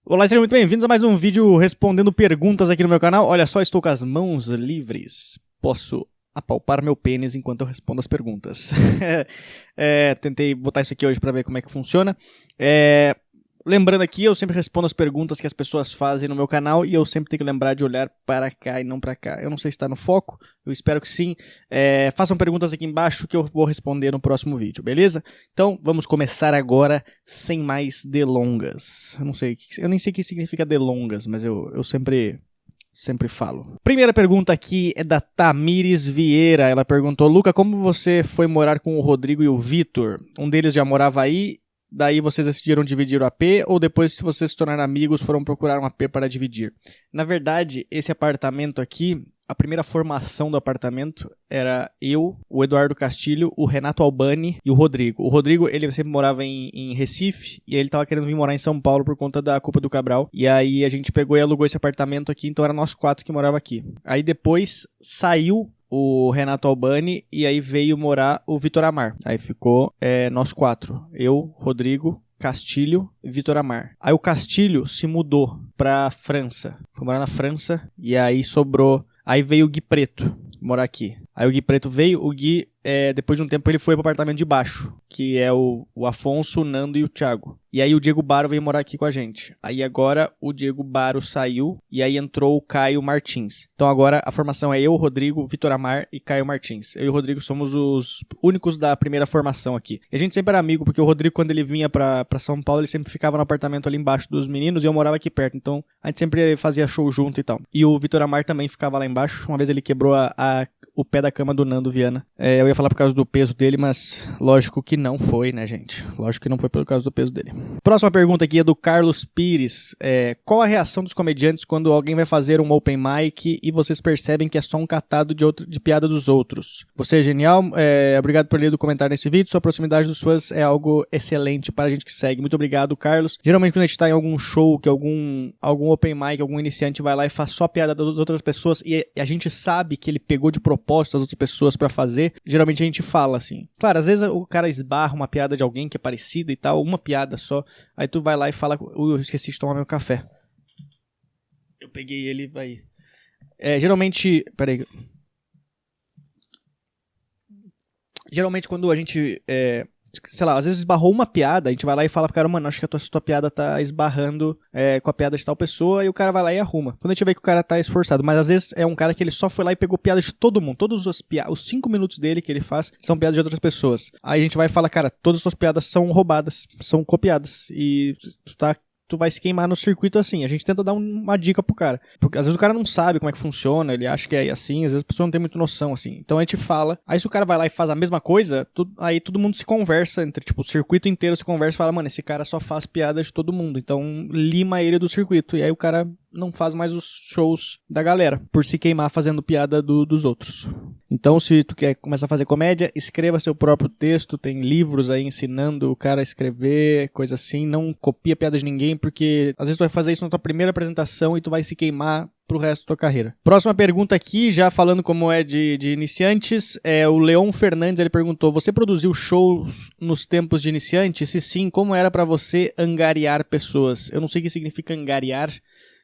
Olá, sejam muito bem-vindos a mais um vídeo respondendo perguntas aqui no meu canal. Olha só, estou com as mãos livres. Posso apalpar meu pênis enquanto eu respondo as perguntas. Tentei botar isso aqui hoje para ver como é que funciona. Lembrando aqui, eu sempre respondo as perguntas que as pessoas fazem no meu canal e eu sempre tenho que lembrar de olhar para cá e não para cá. Eu não sei se está no foco, eu espero que sim. Façam perguntas aqui embaixo que eu vou responder no próximo vídeo, beleza? Então, vamos começar agora sem mais delongas. Eu nem sei o que significa delongas, mas eu sempre falo. Primeira pergunta aqui é da Tamires Vieira. Ela perguntou: Luca, como você foi morar com o Rodrigo e o Vitor? Um deles já morava aí? Daí vocês decidiram dividir o AP ou depois, se vocês se tornaram amigos, foram procurar um AP para dividir? Na verdade, esse apartamento aqui, a primeira formação do apartamento era eu, o Eduardo Castilho, o Renato Albani e o Rodrigo. O Rodrigo, ele sempre morava em Recife e ele tava querendo vir morar em São Paulo por conta da Copa do Cabral. E aí a gente pegou e alugou esse apartamento aqui, então era nós 4 que morava aqui. Aí depois saiu o Renato Albani e aí veio morar o Vitor Amar. Aí ficou nós 4. Eu, Rodrigo, Castilho e Vitor Amar. Aí o Castilho se mudou pra França. Foi morar na França e aí sobrou... Aí veio o Gui Preto morar aqui. Aí o Gui Preto veio, o Gui, depois de um tempo, ele foi pro apartamento de baixo, que é o Afonso, o Nando e o Thiago. E aí o Diego Baro veio morar aqui com a gente. Aí agora o Diego Baro saiu e aí entrou o Caio Martins. Então agora a formação é eu, Rodrigo, Vitor Amar e Caio Martins. Eu e o Rodrigo somos os únicos da primeira formação aqui. E a gente sempre era amigo, porque o Rodrigo, quando ele vinha pra São Paulo, ele sempre ficava no apartamento ali embaixo dos meninos e eu morava aqui perto. Então a gente sempre fazia show junto e tal. E o Vitor Amar também ficava lá embaixo. Uma vez ele quebrou o pé da cama do Nando Viana. Eu ia falar por causa do peso dele, mas lógico que não foi, né, gente? Lógico que não foi por causa do peso dele. Próxima pergunta aqui é do Carlos Pires. Qual a reação dos comediantes quando alguém vai fazer um open mic e vocês percebem que é só um catado de piada dos outros? Você é genial. Obrigado por ler o comentário nesse vídeo. Sua proximidade dos fãs é algo excelente para a gente que segue. Muito obrigado, Carlos. Geralmente quando a gente tá em algum show, que algum open mic, algum iniciante vai lá e faz só piada das outras pessoas e a gente sabe que ele pegou de propósito as outras pessoas pra fazer, geralmente a gente fala assim. Claro, às vezes o cara esbarra uma piada de alguém que é parecida e tal, uma piada só, aí tu vai lá e fala: eu esqueci de tomar meu café. Eu peguei ele, vai. Geralmente, peraí. Geralmente quando a gente, sei lá, às vezes esbarrou uma piada, a gente vai lá e fala pro cara: mano, acho que a tua piada tá esbarrando com a piada de tal pessoa, e o cara vai lá e arruma. Quando a gente vê que o cara tá esforçado, mas às vezes é um cara que ele só foi lá e pegou piada de todo mundo, todos os 5 minutos dele que ele faz são piadas de outras pessoas. Aí a gente vai e fala: cara, todas as suas piadas são roubadas, são copiadas, e tu vai se queimar no circuito assim. A gente tenta dar uma dica pro cara. Porque às vezes o cara não sabe como é que funciona, ele acha que é assim, às vezes a pessoa não tem muita noção, assim. Então a gente fala, aí se o cara vai lá e faz a mesma coisa, aí todo mundo se conversa, o circuito inteiro se conversa e fala: mano, esse cara só faz piada de todo mundo, então lima ele do circuito. E aí o cara não faz mais os shows da galera, por se queimar fazendo piada dos outros. Então, se tu quer começar a fazer comédia, escreva seu próprio texto, tem livros aí ensinando o cara a escrever, coisa assim, não copia piada de ninguém, porque às vezes tu vai fazer isso na tua primeira apresentação e tu vai se queimar pro resto da tua carreira. Próxima pergunta aqui, já falando como é de iniciantes, o Leon Fernandes, ele perguntou: você produziu shows nos tempos de iniciante? Se sim, como era pra você angariar pessoas? Eu não sei o que significa angariar,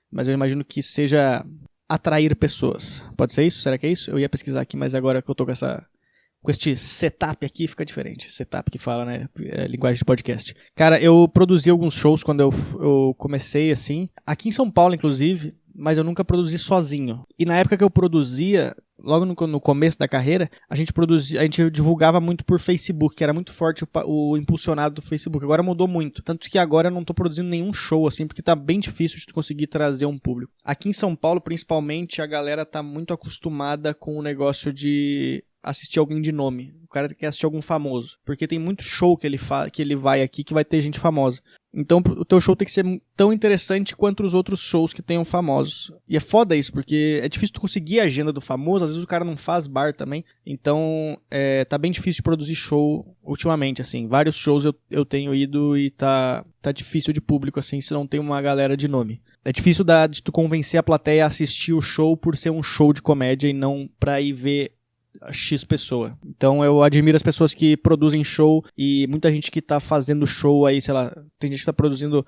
mas eu imagino que seja atrair pessoas. Pode ser isso? Será que é isso? Eu ia pesquisar aqui, mas agora que eu tô com este setup aqui, fica diferente. Setup que fala, né? Linguagem de podcast. Cara, eu produzi alguns shows quando eu comecei, assim. Aqui em São Paulo, inclusive, mas eu nunca produzi sozinho. E na época que eu produzia, logo no começo da carreira, a gente divulgava muito por Facebook, que era muito forte o impulsionado do Facebook. Agora mudou muito. Tanto que agora eu não tô produzindo nenhum show, assim, porque tá bem difícil de tu conseguir trazer um público. Aqui em São Paulo, principalmente, a galera tá muito acostumada com o negócio de assistir alguém de nome. O cara quer assistir algum famoso. Porque tem muito show que ele vai aqui que vai ter gente famosa. Então o teu show tem que ser tão interessante quanto os outros shows que tenham famosos. E é foda isso, porque é difícil tu conseguir a agenda do famoso, às vezes o cara não faz bar também. Então tá bem difícil de produzir show ultimamente, assim. Vários shows eu tenho ido e tá difícil de público, assim, se não tem uma galera de nome. É difícil de tu convencer a plateia a assistir o show por ser um show de comédia e não pra ir ver X pessoa. Então eu admiro as pessoas que produzem show e muita gente que tá fazendo show aí, sei lá, tem gente que tá produzindo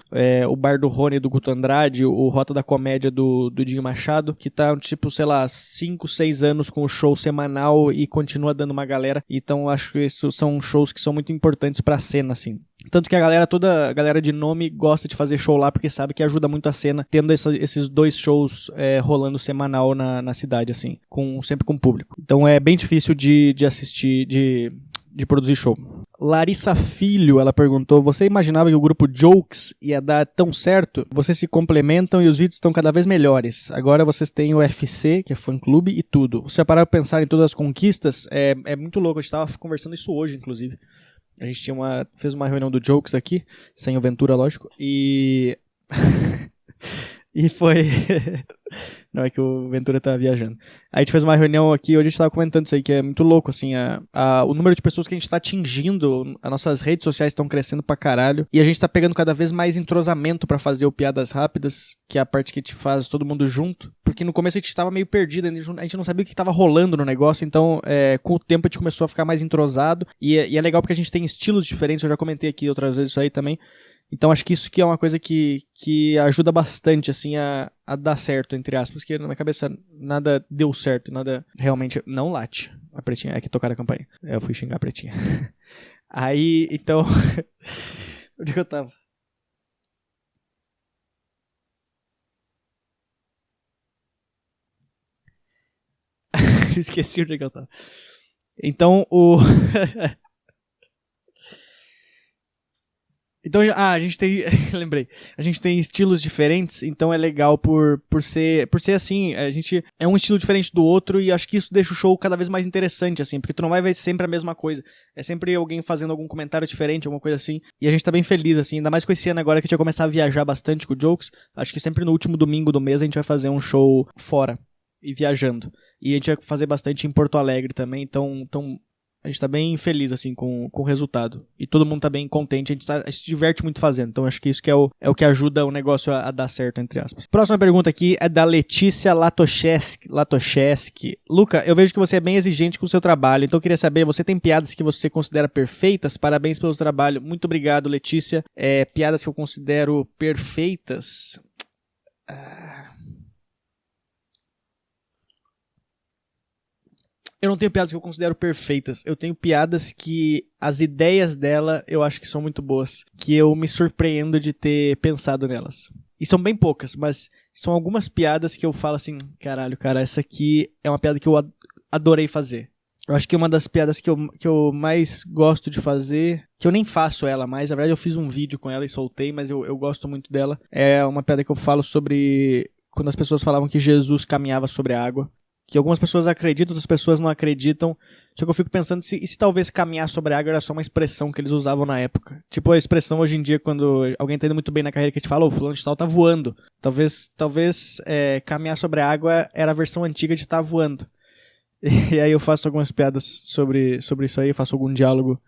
o Bar do Rony do Guto Andrade, o Rota da Comédia do Dinho Machado, que tá tipo, sei lá, 5, 6 anos com o show semanal e continua dando uma galera. Então acho que esses são shows que são muito importantes pra cena, assim. Tanto que toda a galera de nome gosta de fazer show lá porque sabe que ajuda muito a cena, tendo esses 2 shows rolando semanal na cidade, assim, sempre com público. Então é bem difícil de assistir, de produzir show. Larissa Filho, ela perguntou: você imaginava que o grupo Jokes ia dar tão certo? Vocês se complementam e os vídeos estão cada vez melhores. Agora vocês têm o UFC, que é fã-clube, e tudo. Você já parou pra pensar em todas as conquistas? É muito louco, a gente tava conversando isso hoje, inclusive. A gente fez uma reunião do Jokes aqui, sem o Ventura, lógico, e... e foi... Não, é que o Ventura tá viajando. A gente fez uma reunião aqui, hoje a gente tava comentando isso aí, que é muito louco, assim, o número de pessoas que a gente tá atingindo, as nossas redes sociais estão crescendo pra caralho, e a gente tá pegando cada vez mais entrosamento pra fazer o Piadas Rápidas, que é a parte que a gente faz todo mundo junto, porque no começo a gente tava meio perdido, a gente não sabia o que tava rolando no negócio, então com o tempo a gente começou a ficar mais entrosado, e é legal porque a gente tem estilos diferentes, eu já comentei aqui outras vezes isso aí também. Então acho que isso que é uma coisa que ajuda bastante, assim, a dar certo, entre aspas, porque na minha cabeça nada deu certo, nada realmente... Não late a Pretinha, é que tocaram a campainha. Eu fui xingar a Pretinha. Aí, então... Onde que eu tava? Esqueci onde que eu tava. Então, Então, a gente tem... Lembrei. A gente tem estilos diferentes, então é legal por ser assim. A gente é um estilo diferente do outro e acho que isso deixa o show cada vez mais interessante, assim, porque tu não vai ver sempre a mesma coisa. É sempre alguém fazendo algum comentário diferente, alguma coisa assim. E a gente tá bem feliz, assim, ainda mais com esse ano agora que a gente vai começar a viajar bastante com o Jokes. Acho que sempre no último domingo do mês a gente vai fazer um show fora e viajando. E a gente vai fazer bastante em Porto Alegre também, então a gente tá bem feliz, assim, com o resultado. E todo mundo tá bem contente, a gente se diverte muito fazendo. Então acho que isso que é o que ajuda o negócio a dar certo, entre aspas. Próxima pergunta aqui é da Letícia Latocheski. Luca, eu vejo que você é bem exigente com o seu trabalho, então eu queria saber, você tem piadas que você considera perfeitas? Parabéns pelo trabalho. Muito obrigado, Letícia. Piadas que eu considero perfeitas... Eu não tenho piadas que eu considero perfeitas. Eu tenho piadas que as ideias dela eu acho que são muito boas. Que eu me surpreendo de ter pensado nelas. E são bem poucas, mas são algumas piadas que eu falo assim, caralho, cara, essa aqui é uma piada que eu adorei fazer. Eu acho que uma das piadas que eu mais gosto de fazer, que eu nem faço ela mais, na verdade eu fiz um vídeo com ela e soltei, mas eu gosto muito dela. É uma piada que eu falo sobre quando as pessoas falavam que Jesus caminhava sobre a água. Que algumas pessoas acreditam, outras pessoas não acreditam. Só que eu fico pensando se talvez caminhar sobre a água era só uma expressão que eles usavam na época. Tipo a expressão hoje em dia quando alguém tá indo muito bem na carreira que a gente fala, fulano de tal tá voando. Talvez caminhar sobre a água era a versão antiga de tá voando. E aí eu faço algumas piadas sobre isso aí, faço algum diálogo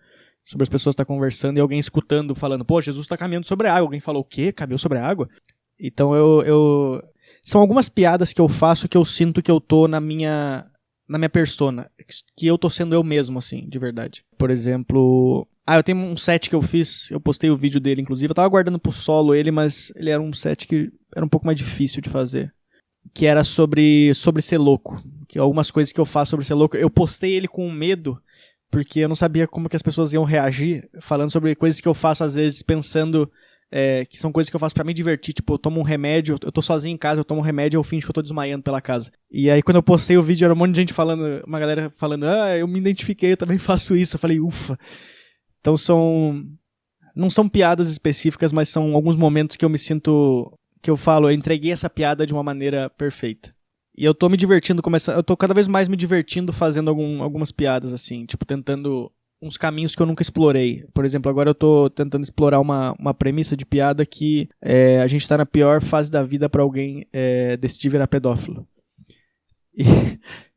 sobre as pessoas estar conversando e alguém escutando, falando, pô, Jesus tá caminhando sobre a água. Alguém falou, o quê? Caminhou sobre a água? Então são algumas piadas que eu faço que eu sinto que eu tô na minha persona. Que eu tô sendo eu mesmo, assim, de verdade. Por exemplo... eu tenho um set que eu fiz, eu postei o vídeo dele, inclusive. Eu tava guardando pro solo ele, mas ele era um set que era um pouco mais difícil de fazer. Que era sobre ser louco. Que algumas coisas que eu faço sobre ser louco. Eu postei ele com medo, porque eu não sabia como que as pessoas iam reagir. Falando sobre coisas que eu faço, às vezes, pensando... que são coisas que eu faço pra me divertir, tipo, eu tomo um remédio, eu tô sozinho em casa, eu tomo um remédio e eu finjo que eu tô desmaiando pela casa. E aí quando eu postei o vídeo, era um monte de gente falando, uma galera falando, eu me identifiquei, eu também faço isso. Eu falei, ufa. Então não são piadas específicas, mas são alguns momentos que eu me sinto, que eu falo, eu entreguei essa piada de uma maneira perfeita. E eu tô me divertindo, eu tô cada vez mais me divertindo fazendo algumas piadas, assim, tipo, tentando... uns caminhos que eu nunca explorei. Por exemplo, agora eu tô tentando explorar uma premissa de piada que a gente tá na pior fase da vida pra alguém decidir virar pedófilo.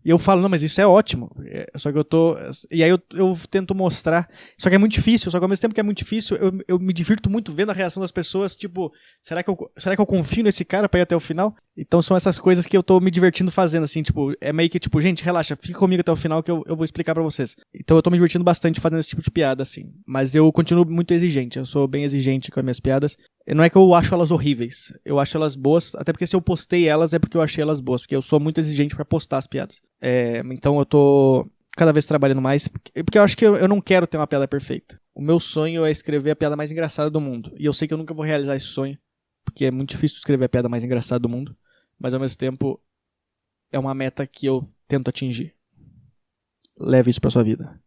E eu falo, não, mas isso é ótimo. Só que eu tô... E aí eu tento mostrar. Só que é muito difícil. Só que ao mesmo tempo que é muito difícil, eu me divirto muito vendo a reação das pessoas. Tipo, será que eu confio nesse cara pra ir até o final? Então são essas coisas que eu tô me divertindo fazendo, assim. Tipo, é meio que tipo, gente, relaxa, fica comigo até o final que eu vou explicar pra vocês. Então eu tô me divertindo bastante fazendo esse tipo de piada, assim. Mas eu continuo muito exigente. Eu sou bem exigente com as minhas piadas. Não é que eu acho elas horríveis. Eu acho elas boas. Até porque se eu postei elas é porque eu achei elas boas. Porque eu sou muito exigente pra postar as piadas. Então eu tô cada vez trabalhando mais. Porque eu acho que eu não quero ter uma piada perfeita. O meu sonho é escrever a piada mais engraçada do mundo. E eu sei que eu nunca vou realizar esse sonho. Porque é muito difícil escrever a piada mais engraçada do mundo. Mas ao mesmo tempo é uma meta que eu tento atingir. Leve isso pra sua vida.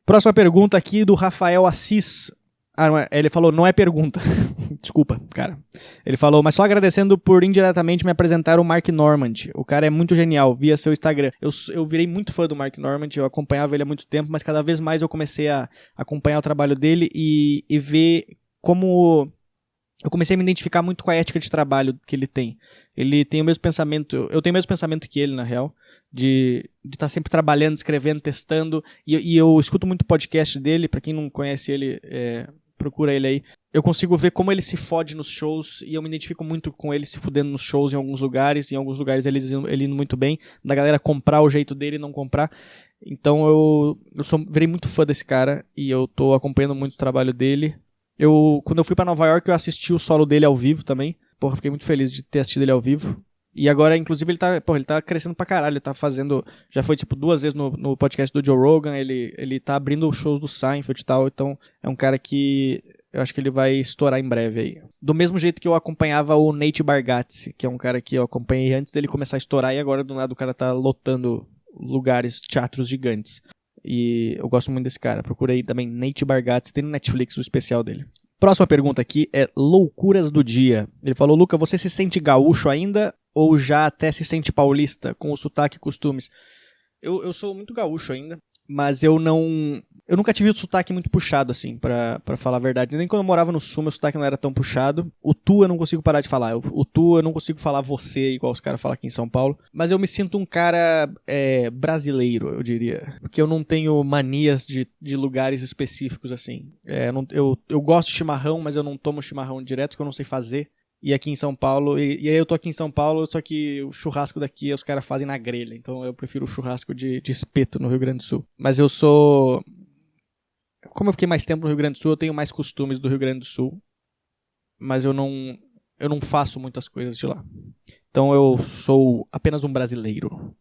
Próxima pergunta aqui do Rafael Assis. Não é, ele falou, não é pergunta. Desculpa, cara. Ele falou, mas só agradecendo por indiretamente me apresentar o Mark Normand. O cara é muito genial, via seu Instagram. Eu virei muito fã do Mark Normand, eu acompanhava ele há muito tempo, mas cada vez mais eu comecei a acompanhar o trabalho dele e ver como... Eu comecei a me identificar muito com a ética de trabalho que ele tem. Ele tem o mesmo pensamento, eu tenho o mesmo pensamento que ele, na real, de estar sempre trabalhando, escrevendo, testando, e eu escuto muito podcast dele, pra quem não conhece ele, procura ele aí. Eu consigo ver como ele se fode nos shows, e eu me identifico muito com ele se fudendo nos shows em alguns lugares ele indo muito bem, da galera comprar o jeito dele e não comprar. Então eu virei muito fã desse cara, e eu tô acompanhando muito o trabalho dele. Quando eu fui pra Nova York, eu assisti o solo dele ao vivo também. Porra, fiquei muito feliz de ter assistido ele ao vivo. E agora, inclusive, ele tá crescendo pra caralho. Ele tá fazendo... Já foi, tipo, 2 vezes no podcast do Joe Rogan. Ele tá abrindo shows do Seinfeld e tal. Então, é um cara que... Eu acho que ele vai estourar em breve aí. Do mesmo jeito que eu acompanhava o Nate Bargatze, que é um cara que eu acompanhei antes dele começar a estourar. E agora, do nada, o cara tá lotando lugares, teatros gigantes. E eu gosto muito desse cara. Procurei também Nate Bargatze, tem no Netflix o especial dele. Próxima pergunta aqui é loucuras do dia. Ele falou, Luca, você se sente gaúcho ainda ou já até se sente paulista com o sotaque e costumes? Eu sou muito gaúcho ainda, mas eu nunca tive o sotaque muito puxado, assim, pra falar a verdade. Nem quando eu morava no sul, meu sotaque não era tão puxado. O tu eu não consigo parar de falar. O tu eu não consigo falar você, igual os caras falam aqui em São Paulo. Mas eu me sinto um cara brasileiro, eu diria. Porque eu não tenho manias de lugares específicos, assim. Eu gosto de chimarrão, mas eu não tomo chimarrão direto, porque eu não sei fazer. E aqui em São Paulo, e aí eu tô aqui em São Paulo, só que o churrasco daqui os caras fazem na grelha, então eu prefiro o churrasco de espeto no Rio Grande do Sul. Mas como eu fiquei mais tempo no Rio Grande do Sul, eu tenho mais costumes do Rio Grande do Sul, mas eu não faço muitas coisas de lá. Então eu sou apenas um brasileiro.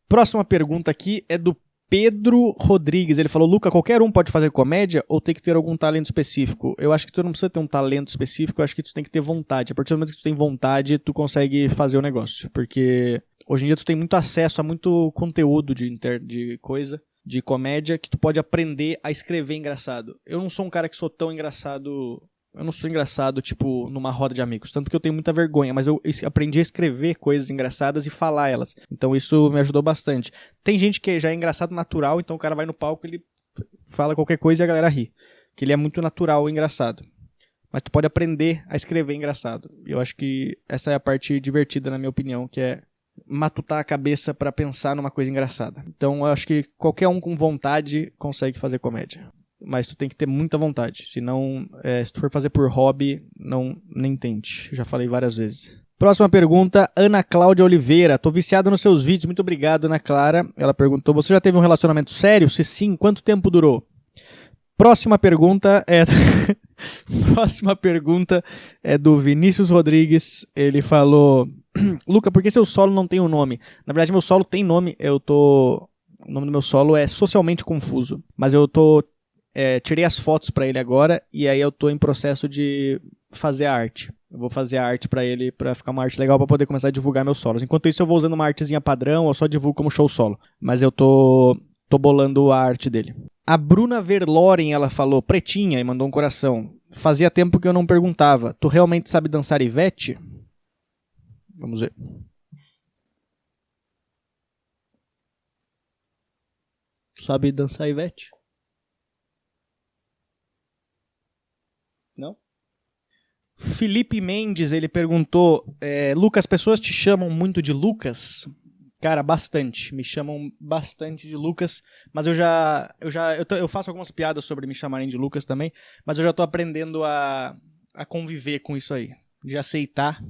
Próxima pergunta aqui é do Pedro Rodrigues. Ele falou, Luca, qualquer um pode fazer comédia ou tem que ter algum talento específico? Eu acho que tu não precisa ter um talento específico, eu acho que tu tem que ter vontade. A partir do momento que tu tem vontade, tu consegue fazer o negócio. Porque hoje em dia tu tem muito acesso a muito conteúdo de coisa, de comédia, que tu pode aprender a escrever engraçado. Eu não sou um cara que sou tão engraçado... Eu não sou engraçado, tipo, numa roda de amigos. Tanto que eu tenho muita vergonha, mas eu aprendi a escrever coisas engraçadas e falar elas. Então isso me ajudou bastante. Tem gente que já é engraçado natural, então o cara vai no palco, ele fala qualquer coisa e a galera ri. Que ele é muito natural e engraçado. Mas tu pode aprender a escrever engraçado. E eu acho que essa é a parte divertida, na minha opinião, que é matutar a cabeça pra pensar numa coisa engraçada. Então eu acho que qualquer um com vontade consegue fazer comédia. Mas tu tem que ter muita vontade. Senão, se tu for fazer por hobby, nem tente. Já falei várias vezes. Próxima pergunta, Ana Cláudia Oliveira. Tô viciada nos seus vídeos. Muito obrigado, Ana Clara. Ela perguntou, você já teve um relacionamento sério? Se sim, quanto tempo durou? Próxima pergunta é... Próxima pergunta é do Vinícius Rodrigues. Ele falou... Luca, por que seu solo não tem um nome? Na verdade, meu solo tem nome. O nome do meu solo é Socialmente Confuso. Mas eu tirei as fotos pra ele agora e aí eu tô em processo de fazer a arte. Eu vou fazer a arte pra ele pra ficar uma arte legal pra poder começar a divulgar meus solos. Enquanto isso eu vou usando uma artezinha padrão, eu só divulgo como show solo. Mas eu tô bolando a arte dele. A Bruna Verloren, ela falou, pretinha, e mandou um coração. Fazia tempo que eu não perguntava, tu realmente sabe dançar Ivete? Vamos ver. Sabe dançar Ivete? Não? Felipe Mendes, ele perguntou, Lucas, pessoas te chamam muito de Lucas? Cara, bastante. Me chamam bastante de Lucas, mas eu faço algumas piadas sobre me chamarem de Lucas também, mas eu já tô aprendendo a conviver com isso aí, de aceitar.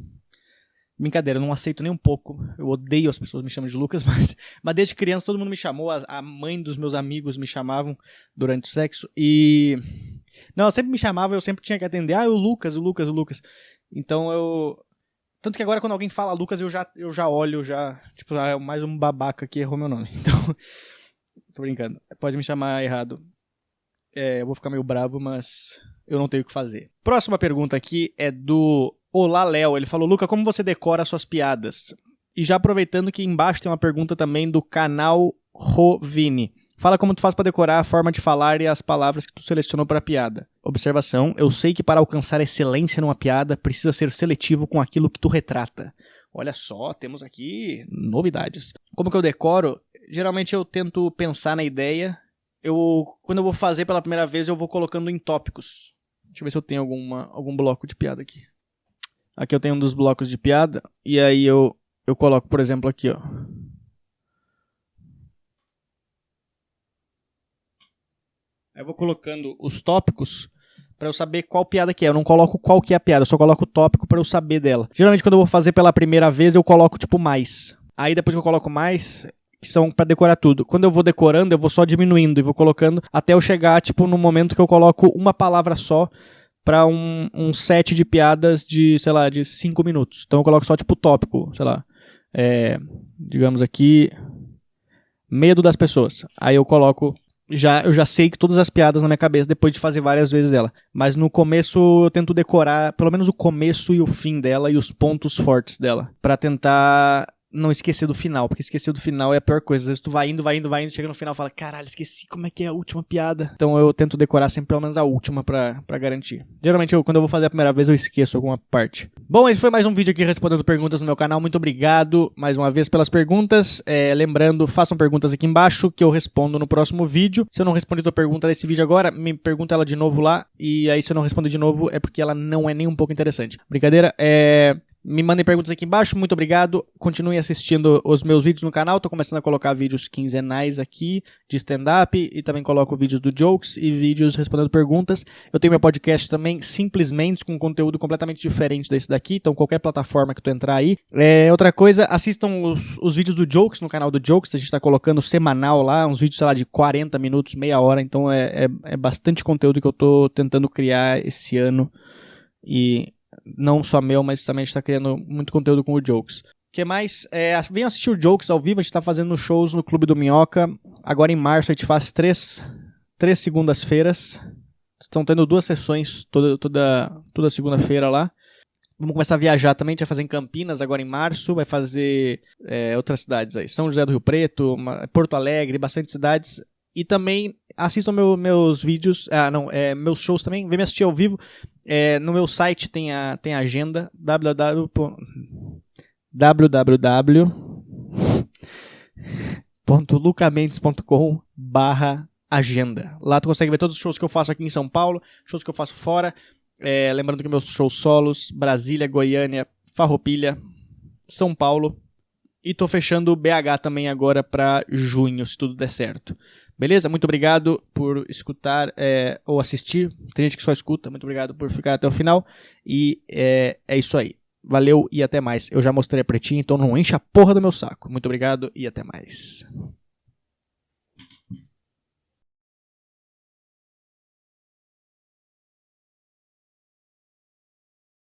Brincadeira, eu não aceito nem um pouco. Eu odeio as pessoas que me chamam de Lucas, mas desde criança todo mundo me chamou, a mãe dos meus amigos me chamavam durante o sexo, e... Não, eu sempre me chamava, eu sempre tinha que atender, o Lucas. Então Tanto que agora quando alguém fala Lucas, eu já olho, tipo, mais um babaca que errou meu nome. Então, tô brincando. Pode me chamar errado. Eu vou ficar meio bravo, mas eu não tenho o que fazer. Próxima pergunta aqui é do Olá Léo. Ele falou, Luca, como você decora suas piadas? E já aproveitando que embaixo tem uma pergunta também do canal Rovini. Fala como tu faz para decorar a forma de falar e as palavras que tu selecionou para a piada. Observação, eu sei que para alcançar excelência numa piada, precisa ser seletivo com aquilo que tu retrata. Olha só, temos aqui novidades. Como que eu decoro? Geralmente eu tento pensar na ideia. Quando eu vou fazer pela primeira vez, eu vou colocando em tópicos. Deixa eu ver se eu tenho algum bloco de piada aqui. Aqui eu tenho um dos blocos de piada, e aí eu coloco, por exemplo, aqui, ó. Eu vou colocando os tópicos para eu saber qual piada que é. Eu não coloco qual que é a piada, eu só coloco o tópico para eu saber dela. Geralmente quando eu vou fazer pela primeira vez, eu coloco tipo mais. Aí depois que eu coloco mais, que são para decorar tudo. Quando eu vou decorando, eu vou só diminuindo e vou colocando até eu chegar tipo no momento que eu coloco uma palavra só para um set de piadas de, sei lá, de 5 minutos. Então eu coloco só tipo tópico, sei lá. Digamos aqui, medo das pessoas. Aí eu coloco... Eu já sei que todas as piadas na minha cabeça depois de fazer várias vezes ela. Mas no começo eu tento decorar pelo menos o começo e o fim dela e os pontos fortes dela. Pra tentar não esquecer do final, porque esquecer do final é a pior coisa. Às vezes tu vai indo, chega no final e fala, caralho, esqueci como é que é a última piada. Então eu tento decorar sempre pelo menos a última pra garantir. Geralmente quando eu vou fazer a primeira vez eu esqueço alguma parte. Bom, esse foi mais um vídeo aqui respondendo perguntas no meu canal. Muito obrigado mais uma vez pelas perguntas. Lembrando, façam perguntas aqui embaixo que eu respondo no próximo vídeo. Se eu não respondi tua pergunta desse vídeo agora, me pergunta ela de novo lá. E aí se eu não responder de novo é porque ela não é nem um pouco interessante. Brincadeira, me mandem perguntas aqui embaixo, muito obrigado. Continuem assistindo os meus vídeos no canal. Tô começando a colocar vídeos quinzenais aqui de stand-up e também coloco vídeos do Jokes e vídeos respondendo perguntas. Eu tenho meu podcast também, Simplesmente, com conteúdo completamente diferente desse daqui. Então qualquer plataforma que tu entrar aí. Outra coisa, assistam os vídeos do Jokes no canal do Jokes. A gente tá colocando semanal lá, uns vídeos, sei lá, de 40 minutos, meia hora. Então é bastante conteúdo que eu tô tentando criar esse ano. E... não só meu, mas também a gente tá criando muito conteúdo com o Jokes. O que mais? Venham assistir o Jokes ao vivo, a gente tá fazendo shows no Clube do Minhoca. Agora em março a gente faz três segundas-feiras. Estão tendo 2 sessões toda segunda-feira lá. Vamos começar a viajar também, a gente vai fazer em Campinas agora em março, vai fazer outras cidades aí. São José do Rio Preto, Porto Alegre, bastante cidades. E também assistam meus vídeos, meus shows também, vem me assistir ao vivo. No meu site tem a agenda, www.lucamendes.com/agenda. Lá tu consegue ver todos os shows que eu faço aqui em São Paulo, shows que eu faço fora. Lembrando que meus shows solos, Brasília, Goiânia, Farroupilha, São Paulo. E tô fechando o BH também agora para junho, se tudo der certo. Beleza? Muito obrigado por escutar ou assistir. Tem gente que só escuta. Muito obrigado por ficar até o final. E é isso aí. Valeu e até mais. Eu já mostrei a pretinha, então não enche a porra do meu saco. Muito obrigado e até mais.